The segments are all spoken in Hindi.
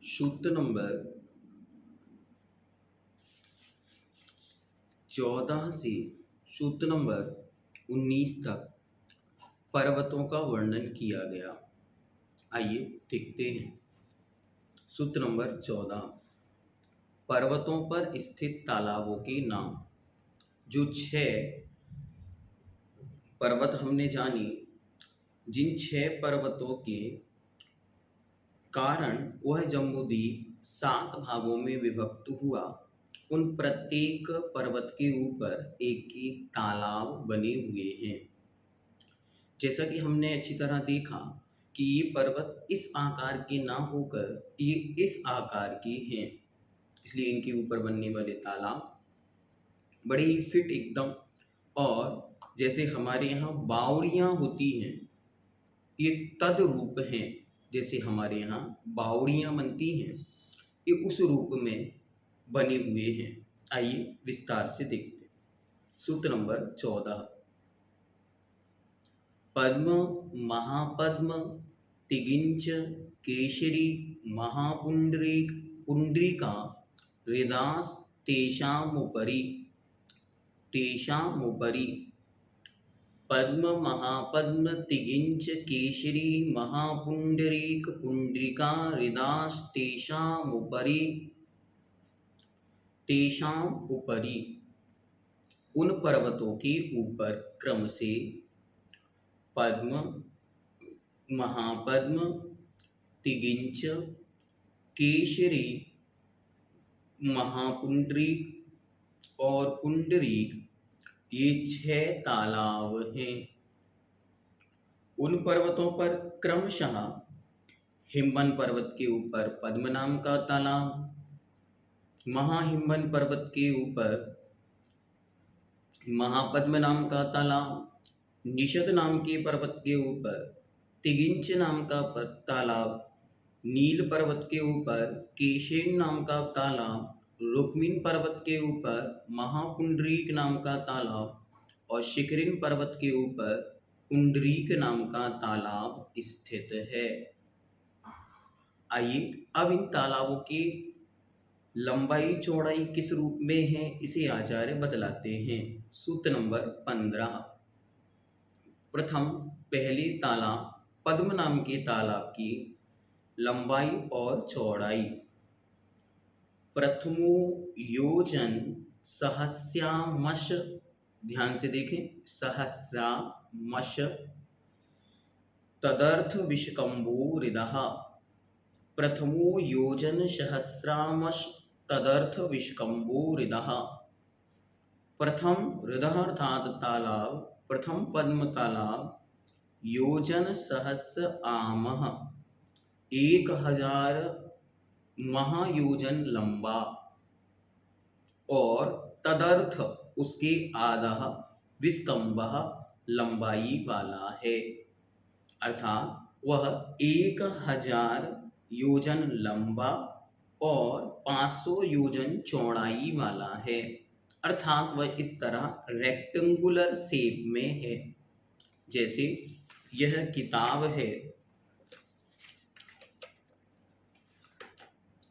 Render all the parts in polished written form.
सूत्र नंबर 14 से सूत्र नंबर 19 तक पर्वतों का वर्णन किया गया। आइए देखते हैं। सूत्र नंबर 14, पर्वतों पर स्थित तालाबों के नाम। जो 6 पर्वत हमने जानी, जिन 6 पर्वतों के कारण वह जम्बूद्वीप 7 भागों में विभक्त हुआ, उन प्रत्येक पर्वत के ऊपर एक एक तालाब बने हुए हैं। जैसा कि हमने अच्छी तरह देखा कि ये पर्वत इस आकार के ना होकर ये इस आकार के हैं, इसलिए इनके ऊपर बनने वाले तालाब बड़े ही फिट एकदम, और जैसे हमारे यहाँ बावड़ियाँ होती हैं, ये तद रूप हैं। जैसे हमारे यहाँ बावड़ियाँ बनती हैं, ये उस रूप में बने हुए हैं। आइए विस्तार से देखते हैं। सूत्र नंबर 14, पद्म, महापद्म, तिगिंच, केशरी, महापुंडरीक, पुंडरीका, हृदास तेषामुपरि पद्म, महापद्म, तिगिंच, केशरी, महापुंडरीक, पुंडरीका, हृदास तेषाम उपरि उन पर्वतों के ऊपर क्रम से पद्म, महापद्म, तिगिंच, केशरी, महापुंडरीक और पुंडरीक, ये 6 तालाब हैं। उन पर्वतों पर क्रमशः हिमवन पर्वत के ऊपर पद्म नाम का तालाब, महाहिमवन पर्वत के ऊपर महापद्म नाम का तालाब, निषद नाम के पर्वत के ऊपर तिगिंच नाम का तालाब, नील पर्वत के ऊपर केशेन नाम का तालाब, रुक्मिन पर्वत के ऊपर महापुंडरीक नाम का तालाब और शिखरिन पर्वत के ऊपर पुंडरीक नाम का तालाब स्थित है। आइए अब इन तालाबों की लंबाई चौड़ाई किस रूप में है, इसे आचार्य बतलाते हैं। सूत्र नंबर 15, प्रथम पहले तालाब पद्म नाम के तालाब की लंबाई और चौड़ाई। प्रथमो योजन सहस्यामश, ध्यान से देखें, सहस्रामश, तदर्थ विषकंभो हृदः। प्रथमो योजन सहस्रामश तदर्थ विषकंभो हृदः। प्रथम हृदय अर्थात तालाब, प्रथम पद्म तालाब योजन सहस्र आमः, 1000 महायोजन लंबा, और तदर्थ उसके आधा विस्कंभः लंबाई वाला है, अर्थात वह 1000 योजन लंबा और 500 योजन चौड़ाई वाला है। अर्थात वह इस तरह रेक्टेंगुलर शेप में है। जैसे यह किताब है,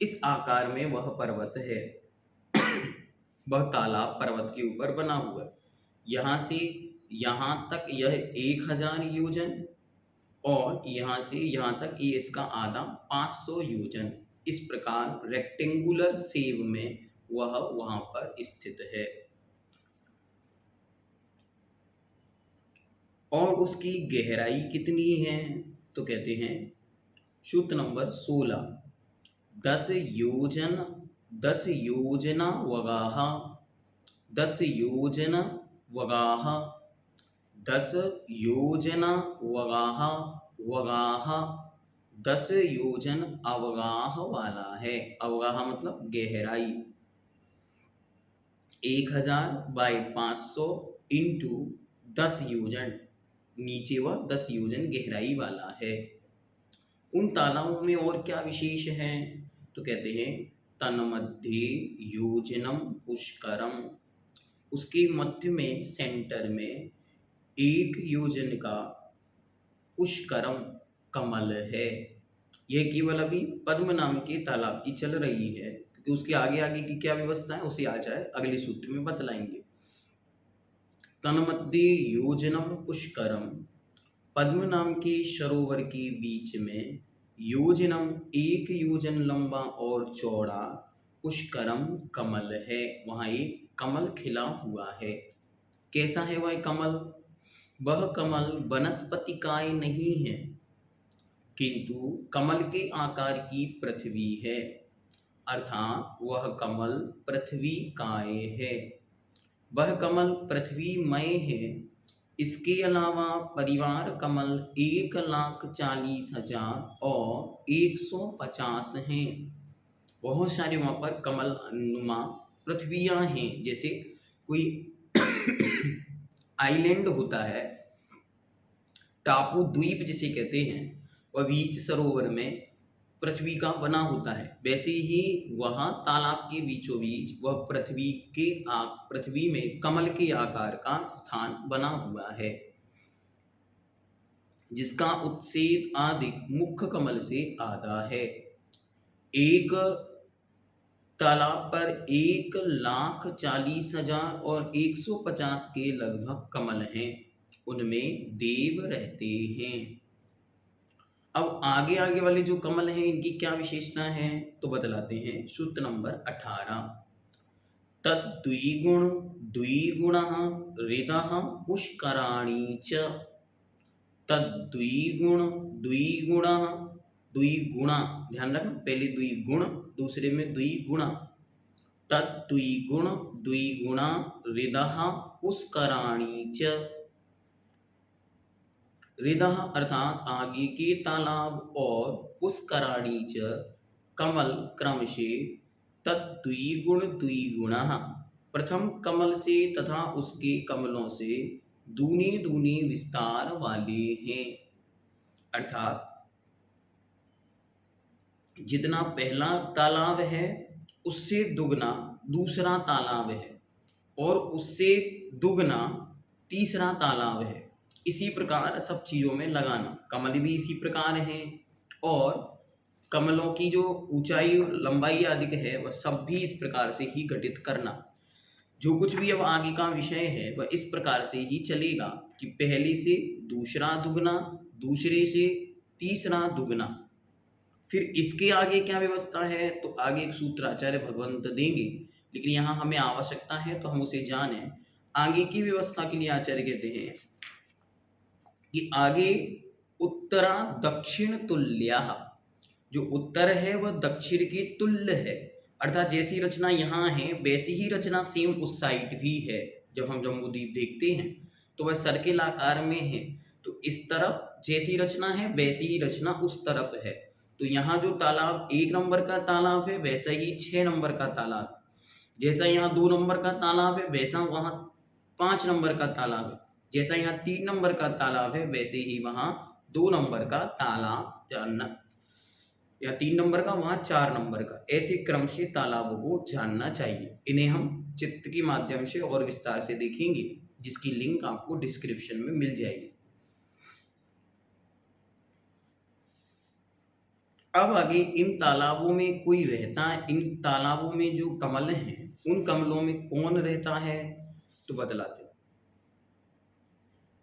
इस आकार में वह पर्वत है। वह तालाब पर्वत के ऊपर बना हुआ है। यहाँ से यहाँ तक यह 1000 योजन और यहाँ से यहाँ तक ये इसका आधा 500 योजन। इस प्रकार रेक्टेंगुलर शेप में वह वहाँ पर स्थित है। और उसकी गहराई कितनी है, तो कहते हैं सूत्र नंबर 16, 10 योजना वगाह, 10 योजना वगाह, 10 योजना वगाह, वगाह 10 योजन अवगाह वाला है। अवगाह मतलब गहराई। 1000 बाई 500 इंटू 10 योजन, नीचे वह 10 योजन गहराई वाला है। उन तालाबों में और क्या विशेष है, तो कहते हैं तन्मध्ये योजनम पुष्करम, उसके मध्य में सेंटर में 1 योजन का पुष्करम कमल है। यह केवल अभी पद्म नाम के तालाब की चल रही है, क्योंकि उसके आगे आगे की क्या व्यवस्था है उसे आ जाए अगले सूत्र में बतलाएंगे। तन्मध्ये योजनम पुष्करम, पद्म नाम के सरोवर के बीच में योजनम 1 योजन लंबा और चौड़ा पुष्करम कमल है, वहाँ एक कमल खिला हुआ है। कैसा है वह कमल? वह कमल वनस्पतिकाय नहीं है, किंतु कमल के आकार की पृथ्वी है, अर्थात वह कमल पृथ्वी काय है। वह कमल पृथ्वीमय है। इसके अलावा परिवार कमल 1,40,000 और 150 हैं। बहुत सारे वहाँ पर कमल नुमा पृथ्वियाँ हैं। जैसे कोई आइलैंड होता है, टापू द्वीप जिसे कहते हैं, वह बीच सरोवर में पृथ्वी का बना होता है, वैसे ही वहाँ तालाब के बीचों बीच वह पृथ्वी में कमल के आकार का स्थान बना हुआ है, जिसका उत्सेद अधिक मुख्य कमल से आधा है। एक तालाब पर 1,40,000 और 150 के लगभग कमल हैं, उनमें देव रहते हैं। अब आगे आगे वाले जो कमल हैं इनकी क्या विशेषता है तो बतलाते हैं। सूत्र नंबर 18, तद्द्विगुण द्विगुणः हृदः पुष्कराणि च, तद्द्विगुण द्विगुणः, द्विगुणा, ध्यान रखना, पहले द्विगुण दूसरे में द्विगुणा, तद्द्विगुण द्विगुणा हृदः पुष्कराणि च। हृदः अर्थात आगे के तालाब और पुष्कराणि च कमल क्रम से तद्द्विगुण द्विगुणः प्रथम कमल से तथा उसके कमलों से दूने दूने विस्तार वाले हैं। अर्थात जितना पहला तालाब है उससे दुगना दूसरा तालाब है और उससे दुगना तीसरा तालाब है। इसी प्रकार सब चीज़ों में लगाना, कमल भी इसी प्रकार हैं और कमलों की जो ऊंचाई और लंबाई आदि है वह सब भी इस प्रकार से ही घटित करना। जो कुछ भी अब आगे का विषय है वह इस प्रकार से ही चलेगा कि पहले से दूसरा दुगना, दूसरे से तीसरा दुगना। फिर इसके आगे क्या व्यवस्था है तो आगे एक सूत्र आचार्य भगवंत देंगे, लेकिन यहाँ हमें आवश्यकता है तो हम उसे जाने। आगे की व्यवस्था के लिए आचार्य कहते हैं कि आगे उत्तरा दक्षिण तुल्या, जो उत्तर है वह दक्षिण के तुल्य है, अर्थात जैसी रचना यहाँ है वैसी ही रचना सेम उस साइड भी है। जब हम जम्बूद्वीप देखते हैं तो वह सर्किल आकार में है, तो इस तरफ जैसी रचना है वैसी ही रचना उस तरफ है। तो यहाँ जो तालाब 1 नंबर का तालाब है वैसा ही 6 नंबर का तालाब, जैसा यहाँ 2 नंबर का तालाब है वैसा वहाँ 5 नंबर का तालाब है, जैसा यहाँ 3 नंबर का तालाब है वैसे ही वहाँ 2 नंबर का तालाब जानना, या 3 नंबर का वहाँ 4 नंबर का, ऐसे क्रम से तालाबों को जानना चाहिए। इन्हें हम चित्र के माध्यम से और विस्तार से देखेंगे, जिसकी लिंक आपको डिस्क्रिप्शन में मिल जाएगी। अब आगे इन तालाबों में कोई रहता है, इन तालाबों में जो कमल हैं उन कमलों में कौन रहता है तो बतलाते हैं।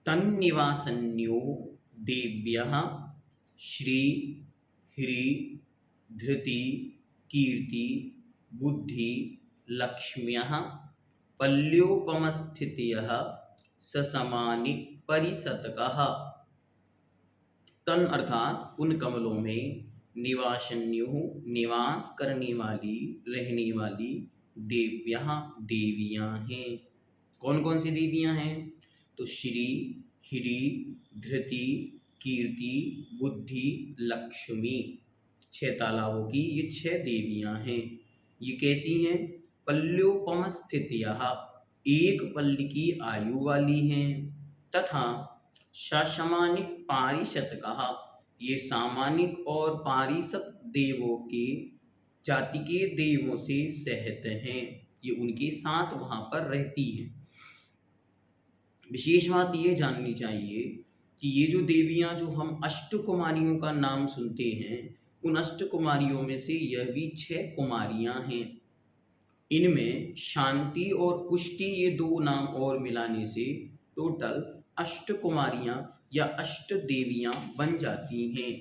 तन्निवासन्यो देव्यः श्री ह्री धृति कीर्ति बुद्धि लक्ष्म्यः पल्योपमस्थितयः ससमानि परिसतकः। तन अर्थात उन कमलों में निवासन्यो निवास करने वाली, रहने वाली, देव्यः देवियां हैं। कौन कौन सी देवियां हैं तो श्री ह्री धृति कीर्ति बुद्धि लक्ष्मी, 6 तालाबों की ये 6 देवियां हैं। ये कैसी हैं? पल्योपम स्थितियः, एक पल्ली की आयु वाली हैं, तथा ससमानिक पारिषदकः, ये सामानिक और पारिषद देवों के जाति के देवों से सहत हैं, ये उनके साथ वहाँ पर रहती हैं। विशेष बात ये जाननी चाहिए कि ये जो देवियाँ जो हम अष्टकुमारियों का नाम सुनते हैं उन अष्ट कुमारियों में से यह भी 6 कुमारियां हैं। इनमें शांति और पुष्टि ये 2 नाम और मिलाने से टोटल अष्ट कुमारियां या अष्ट देवियां बन जाती हैं।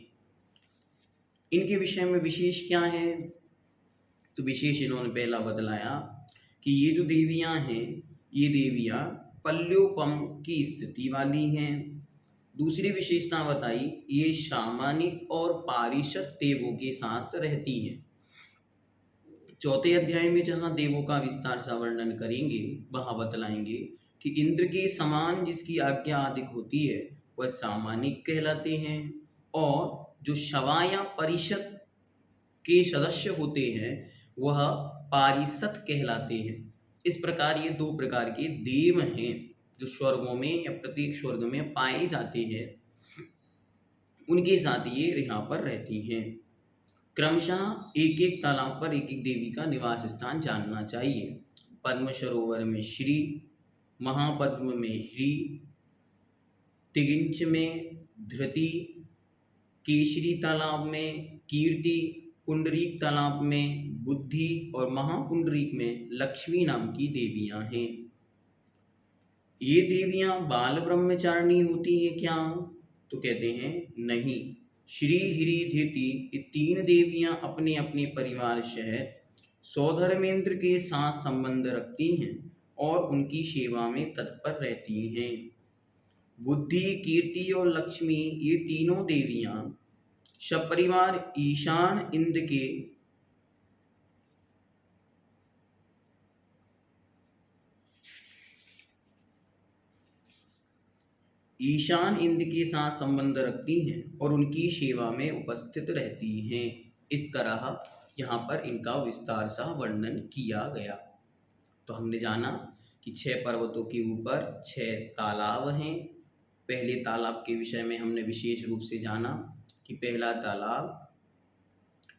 इनके विषय में विशेष क्या है? तो विशेष इन्होंने पहला बतलाया कि ये जो देवियां हैं, ये देवियां पल्योपम की स्थिति वाली हैं। दूसरी विशेषता बताई, ये सामानिक और पारिषद देवों के साथ रहती हैं। चौथे अध्याय में जहाँ देवों का विस्तार सा वर्णन करेंगे, वहाँ बतलाएंगे कि इंद्र के समान जिसकी आज्ञा अधिक होती है वह सामानिक कहलाते हैं, और जो सभा या परिषद के सदस्य होते हैं वह पारिषद कहलाते हैं। इस प्रकार ये 2 प्रकार के देव हैं जो स्वर्गों में या प्रत्येक स्वर्ग में पाए जाते हैं। उनके साथ ये यहाँ पर रहती हैं। क्रमशः एक एक तालाब पर एक एक देवी का निवास स्थान जानना चाहिए। पद्म सरोवर में श्री, महापद्म में ह्री, तिगिंच में धृति, केसरी तालाब में कीर्ति, पुंडरीक तालाब में बुद्धि और महापुंडरीक में लक्ष्मी नाम की देवियां हैं। ये देवियां बाल ब्रह्मचारिणी होती हैं क्या? तो कहते हैं नहीं। श्री, हिरी, धीति ये 3 देवियां अपने अपने परिवार सहित सौधर्मेंद्र के साथ संबंध रखती हैं और उनकी सेवा में तत्पर रहती हैं। बुद्धि, कीर्ति और लक्ष्मी ये तीनों देवियां सपरिवार ईशान इंद्र के साथ संबंध रखती हैं और उनकी सेवा में उपस्थित रहती हैं। इस तरह यहाँ पर इनका विस्तार सा वर्णन किया गया। तो हमने जाना कि 6 पर्वतों के ऊपर 6 तालाब हैं। पहले तालाब के विषय में हमने विशेष रूप से जाना कि पहला तालाब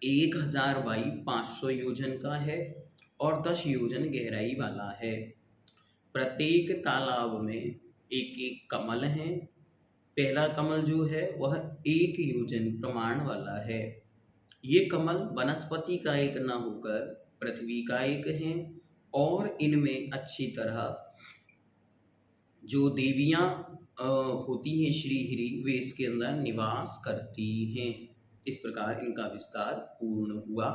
1000 बाई 500 योजन का है और 10 योजन गहराई वाला है। प्रत्येक तालाब में एक एक कमल है। पहला कमल जो है वह 1 योजन प्रमाण वाला है। ये कमल वनस्पति का एक न होकर पृथ्वी का एक है, और इनमें अच्छी तरह जो देवियां होती हैं श्रीहरि, वे इसके अंदर निवास करती हैं। इस प्रकार इनका विस्तार पूर्ण हुआ।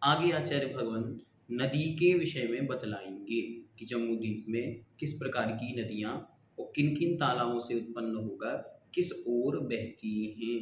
आगे आचार्य भगवान नदी के विषय में बतलाएंगे कि जम्मू द्वीप में किस प्रकार की नदियां और किन किन तालाबों से उत्पन्न होकर किस ओर बहती हैं।